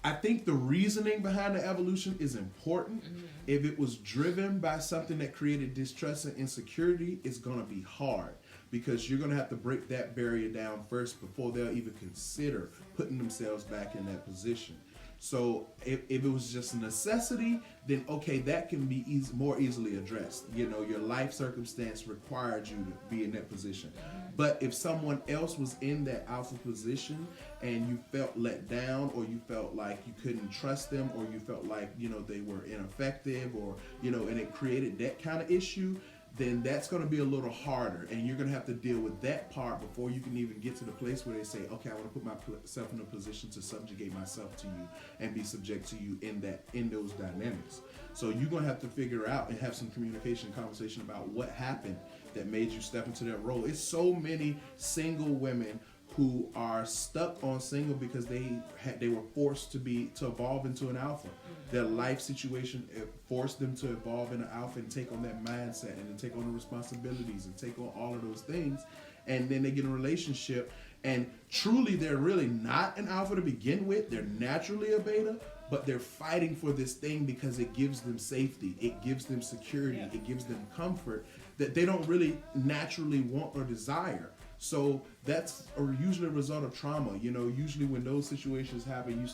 I think the reasoning behind the evolution is important. If it was driven by something that created distrust and insecurity, it's going to be hard because you're going to have to break that barrier down first before they'll even consider putting themselves back in that position. So if it was just a necessity, then okay, that can be more easily addressed. You know, your life circumstance required you to be in that position. But if someone else was in that alpha position and you felt let down, or you felt like you couldn't trust them, or you felt like, you know, they were ineffective, or, you know, and it created that kind of issue, then that's going to be a little harder, and you're going to have to deal with that part before you can even get to the place where they say, okay, I want to put myself in a position to subjugate myself to you and be subject to you in those dynamics. So you're going to have to figure out and have some communication conversation about what happened that made you step into that role. It's so many single women who are stuck on single because they were forced to evolve into an alpha. Their life situation forced them to evolve into alpha and take on that mindset and to take on the responsibilities and take on all of those things. And then they get in a relationship and truly they're really not an alpha to begin with. They're naturally a beta, but they're fighting for this thing because it gives them safety, it gives them security, it gives them comfort that they don't really naturally want or desire. So that's usually a result of trauma. You know, usually when those situations happen,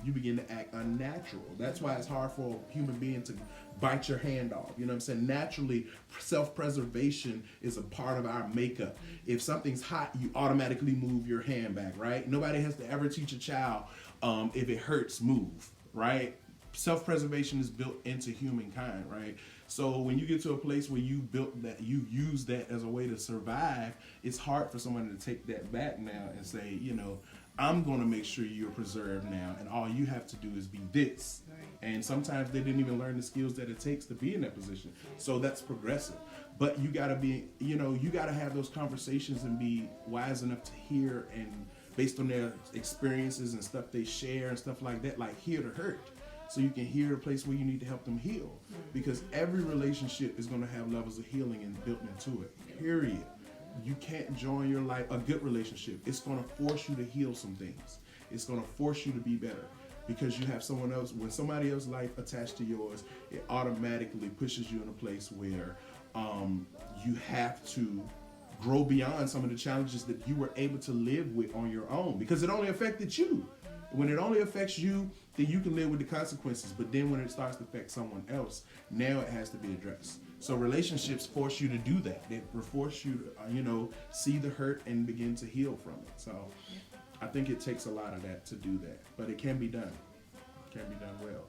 you begin to act unnatural. That's why it's hard for a human being to bite your hand off. You know what I'm saying? Naturally, self-preservation is a part of our makeup. If something's hot, you automatically move your hand back, right? Nobody has to ever teach a child, if it hurts, move, right? Self-preservation is built into humankind, right? So when you get to a place where you use that as a way to survive, it's hard for someone to take that back now and say, you know, I'm going to make sure you're preserved now, and all you have to do is be this. Right. And sometimes they didn't even learn the skills that it takes to be in that position. So that's progressive. But you got to be, you know, you got to have those conversations and be wise enough to hear, and based on their experiences and stuff they share and stuff like that, like hear the hurt. So you can hear the place where you need to help them heal. Because every relationship is going to have levels of healing and built into it, period. You can't join your life, a good relationship. It's going to force you to heal some things. It's going to force you to be better. Because you have someone else, when somebody else's life attached to yours, it automatically pushes you in a place where you have to grow beyond some of the challenges that you were able to live with on your own. Because it only affected you. When it only affects you, then you can live with the consequences. But then when it starts to affect someone else, now it has to be addressed. So relationships force you to do that. They force you to, see the hurt and begin to heal from it. So I think it takes a lot of that to do that. But it can be done. It can be done well.